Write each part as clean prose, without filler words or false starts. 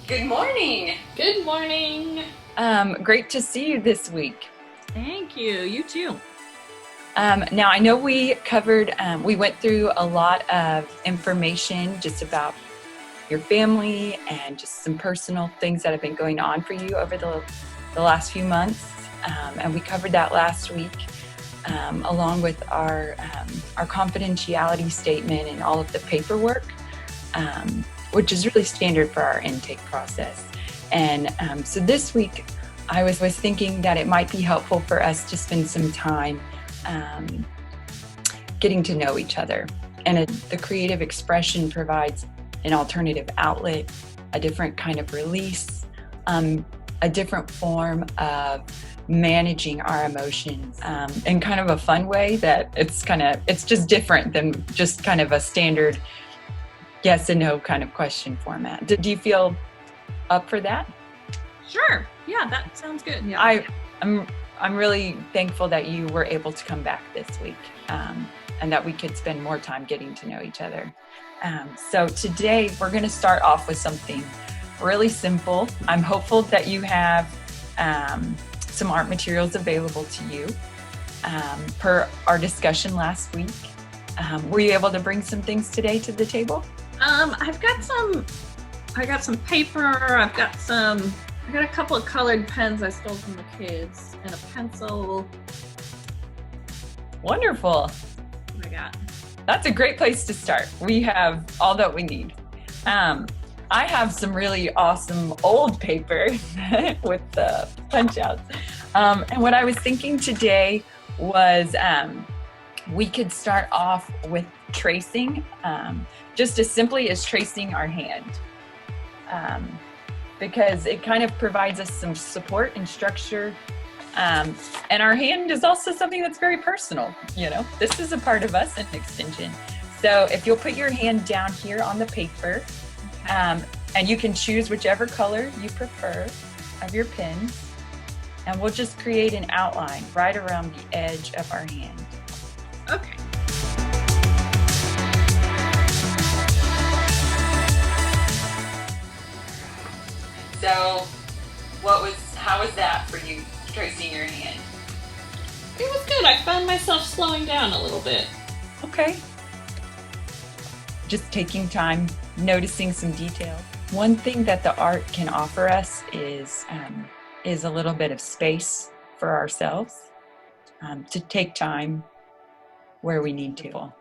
Good morning. Good morning. Great to see you this week. Thank you. You too. Now, I know we went through a lot of information just about your family and just some personal things that have been going on for you over the last few months. And we covered that last week, along with our confidentiality statement and all of the paperwork, which is really standard for our intake process. And so this week, I was thinking that it might be helpful for us to spend some time getting to know each other. And the creative expression provides an alternative outlet, a different kind of release, a different form of managing our emotions in kind of a fun way that it's just different than just kind of a standard yes and no kind of question format. Do you feel up for that? Sure. Yeah, that sounds good. Yeah. I'm really thankful that you were able to come back this week and that we could spend more time getting to know each other. So today we're going to start off with something really simple. I'm hopeful that you have some art materials available to you per our discussion last week. Were you able to bring some things today to the table? I got some paper. I got a couple of colored pens I stole from the kids and a pencil. Wonderful. What I got? That's a great place to start. We have all that we need. I have some really awesome old paper with the punch outs. And what I was thinking today was we could start off with tracing, just as simply as tracing our hand. Because it kind of provides us some support and structure. And our hand is also something that's very personal. You know, this is a part of us, an extension. So if you'll put your hand down here on the paper, and you can choose whichever color you prefer of your pens, and we'll just create an outline right around the edge of our hand. Okay. So how was that for you, tracing your hand? It was good. I found myself slowing down a little bit. Okay. Just taking time, noticing some details. One thing that the art can offer us is a little bit of space for ourselves, to take time where we need to.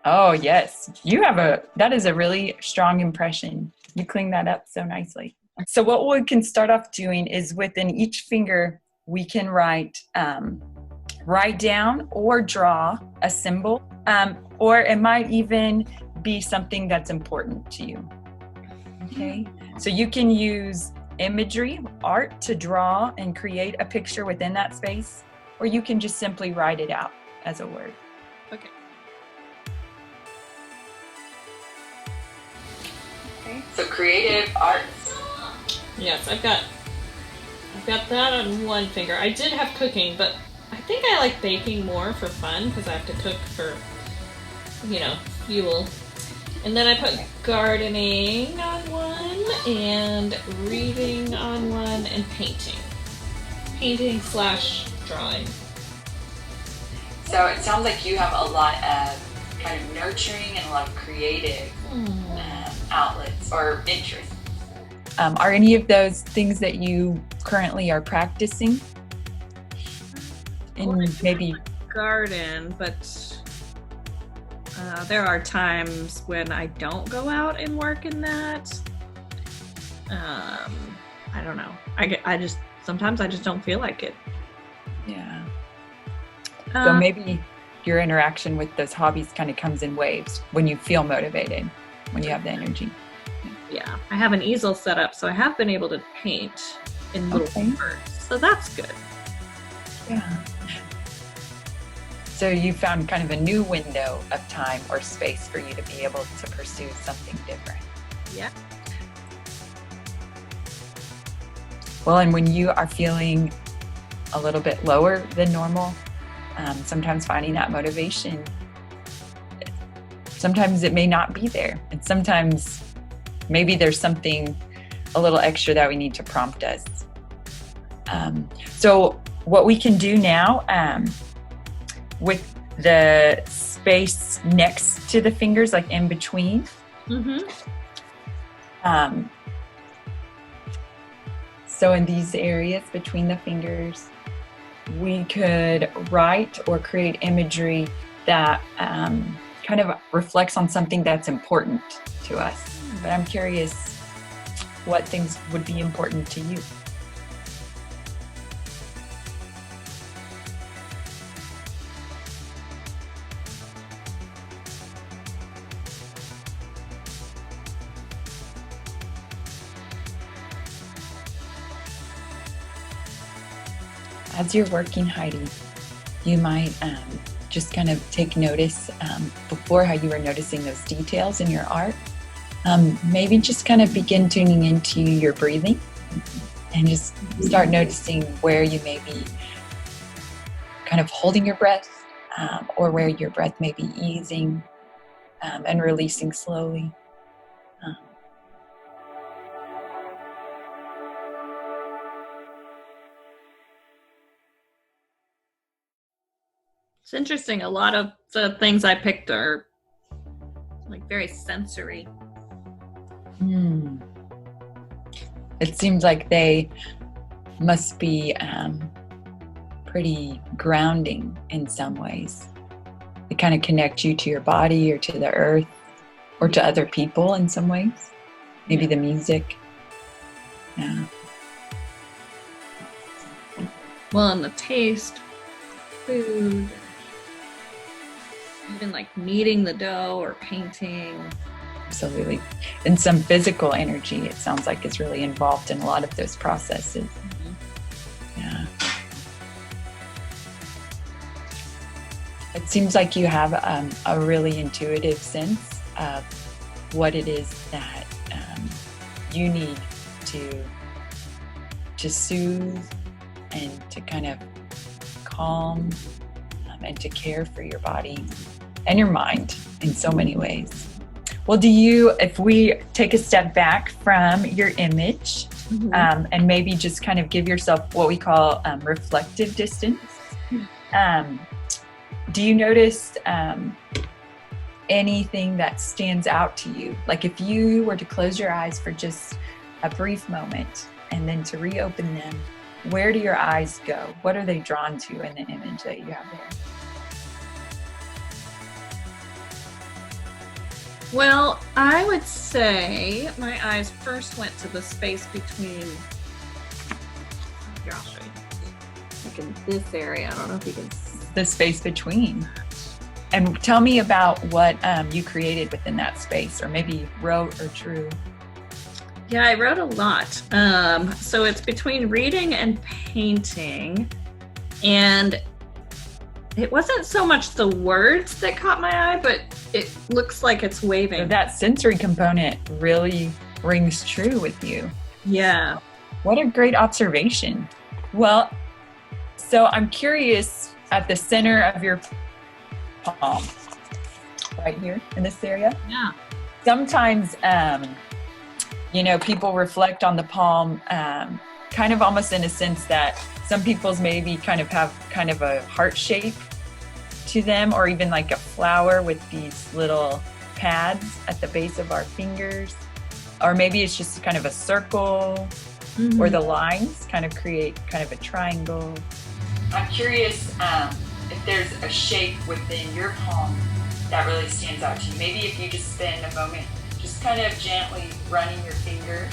Oh yes, that is a really strong impression. You cleaned that up so nicely. So what we can start off doing is within each finger, we can write down or draw a symbol, or it might even be something that's important to you. Okay, so you can use imagery, art to draw and create a picture within that space, or you can just simply write it out as a word. Okay. Okay, so creative arts. Yes, I've got that on one finger. I did have cooking, but I think I like baking more for fun because I have to cook for, fuel. And then I put gardening on one and reading on one and painting. Painting/drawing. So it sounds like you have a lot of kind of nurturing and a lot of creative outlets or interests. Are any of those things that you currently are practicing? Maybe garden, but there are times when I don't go out and work in that. I don't know. Sometimes I just don't feel like it. Yeah. So maybe your interaction with those hobbies kind of comes in waves when you feel motivated, when you have the energy. Yeah, I have an easel set up, so I have been able to paint in little spurts. So that's good. Yeah. So you found kind of a new window of time or space for you to be able to pursue something different. Yeah. Well, and when you are feeling a little bit lower than normal, sometimes finding that motivation, sometimes it may not be there. And sometimes maybe there's something a little extra that we need to prompt us. So what we can do now with the space next to the fingers, like in between, so in these areas between the fingers, we could write or create imagery that kind of reflects on something that's important to us. But I'm curious what things would be important to you. As you're working, Heidi, you might just kind of take notice before how you were noticing those details in your art. Maybe just kind of begin tuning into your breathing and just start noticing where you may be kind of holding your breath or where your breath may be easing and releasing slowly. It's interesting. A lot of the things I picked are like very sensory. It seems like they must be pretty grounding in some ways. They kind of connect you to your body or to the earth or to other people in some ways. Maybe the music. Yeah. Well, and the taste, food, even like kneading the dough or painting. Absolutely. And some physical energy, it sounds like, is really involved in a lot of those processes. Yeah. It seems like you have a really intuitive sense of what it is that you need to soothe and to kind of calm and to care for your body and your mind in so many ways. Well, if we take a step back from your image and maybe just kind of give yourself what we call reflective distance, do you notice anything that stands out to you? Like if you were to close your eyes for just a brief moment and then to reopen them, where do your eyes go? What are they drawn to in the image that you have there? Well, I would say my eyes first went to the space between, here, I'll show you. Like in this area, I don't know if you can see. The space between. And tell me about what you created within that space, or maybe wrote or drew. Yeah, I wrote a lot. So it's between reading and painting. And it wasn't so much the words that caught my eye, but it looks like it's waving. So that sensory component really rings true with you. Yeah. What a great observation. Well, so I'm curious, at the center of your palm, right here in this area. Yeah. Sometimes, people reflect on the palm kind of almost in a sense that some people's maybe kind of have kind of a heart shape to them, or even like a flower with these little pads at the base of our fingers. Or maybe it's just kind of a circle, or the lines kind of create kind of a triangle. I'm curious if there's a shape within your palm that really stands out to you. Maybe if you just spend a moment just kind of gently running your finger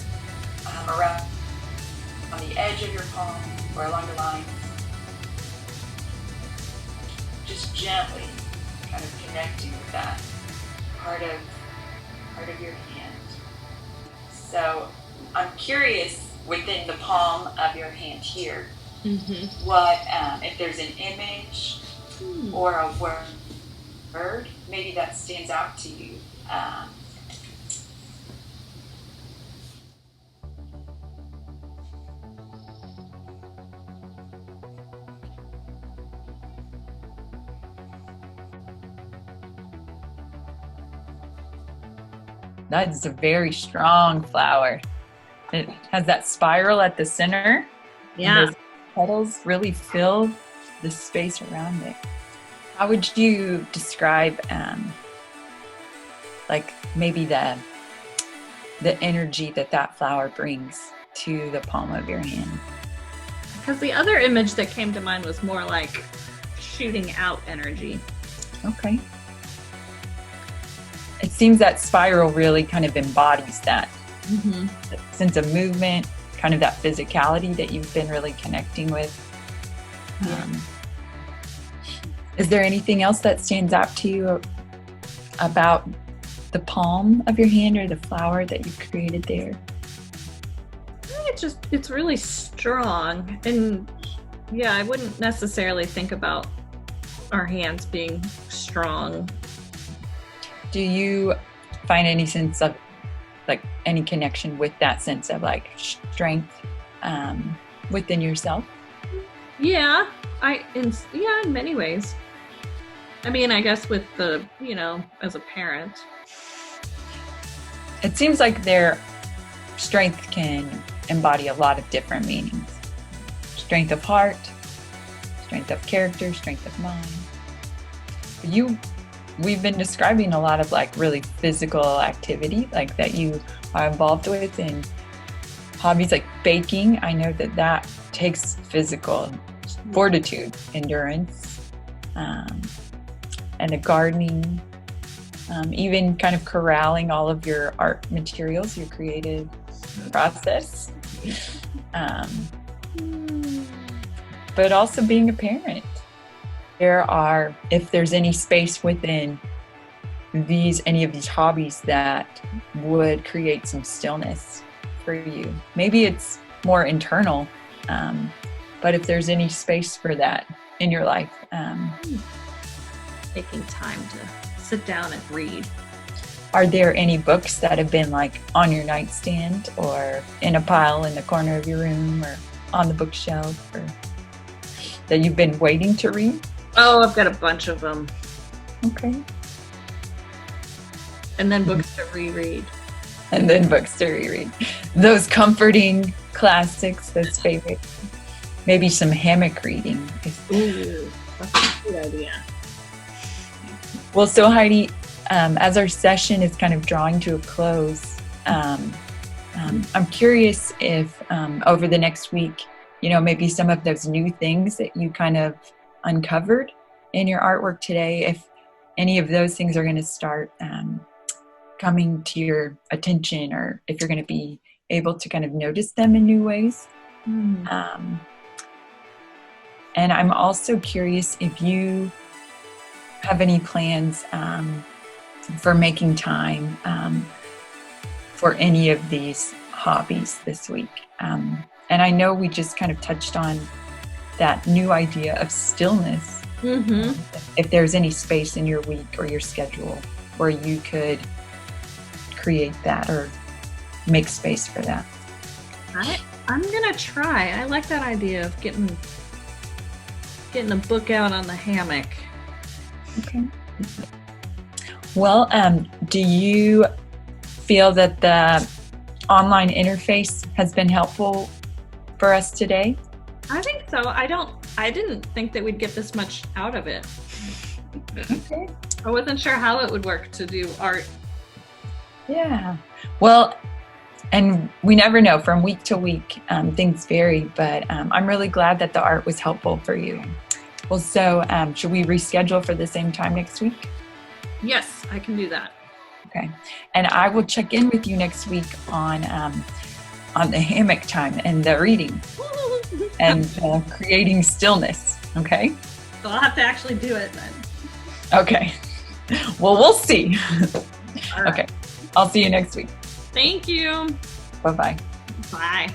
around on the edge of your palm or along the lines. Just gently kind of connecting with that part of your hand. So I'm curious, within the palm of your hand here, what if there's an image or a word maybe that stands out to you. That's a very strong flower. It has that spiral at the center. Yeah. And those petals really fill the space around it. How would you describe, like maybe the energy that flower brings to the palm of your hand? Because the other image that came to mind was more like shooting out energy. Okay. It seems that spiral really kind of embodies that sense of movement, kind of that physicality that you've been really connecting with. Yeah. Is there anything else that stands out to you about the palm of your hand or the flower that you've created there? I think it's really strong. And yeah, I wouldn't necessarily think about our hands being strong. Do you find any sense of like any connection with that sense of like strength within yourself? Yeah, in many ways. I mean, I guess with the, as a parent. It seems like their strength can embody a lot of different meanings. Strength of heart, strength of character, strength of mind. We've been describing a lot of like really physical activity like that you are involved with, and hobbies like baking. I know that takes physical fortitude, endurance, and the gardening, even kind of corralling all of your art materials, your creative process, but also being a parent. If there's any space within any of these hobbies that would create some stillness for you, maybe it's more internal, but if there's any space for that in your life, taking time to sit down and read. Are there any books that have been like on your nightstand or in a pile in the corner of your room or on the bookshelf or that you've been waiting to read? Oh, I've got a bunch of them. Okay. And then books to reread. And then books to reread. Those comforting classics, those favorites. Maybe some hammock reading. Ooh, that's a good idea. Well, so Heidi, as our session is kind of drawing to a close, I'm curious if over the next week, maybe some of those new things that you kind of uncovered in your artwork today, if any of those things are going to start coming to your attention, or if you're going to be able to kind of notice them in new ways. And I'm also curious if you have any plans for making time for any of these hobbies this week. And I know we just kind of touched on that new idea of stillness. If there's any space in your week or your schedule where you could create that or make space for that. I'm gonna try. I like that idea of getting a book out on the hammock. Okay. Well, do you feel that the online interface has been helpful for us today? I think so. I didn't think that we'd get this much out of it. Okay. I wasn't sure how it would work to do art. Yeah. Well, and we never know, from week to week, things vary, but I'm really glad that the art was helpful for you. Well, so should we reschedule for the same time next week? Yes, I can do that. Okay. And I will check in with you next week on the hammock time and the reading and creating stillness. Okay. So I'll have to actually do it then. Okay. Well, we'll see. All right. Okay. I'll see you next week. Thank you. Bye-bye. Bye.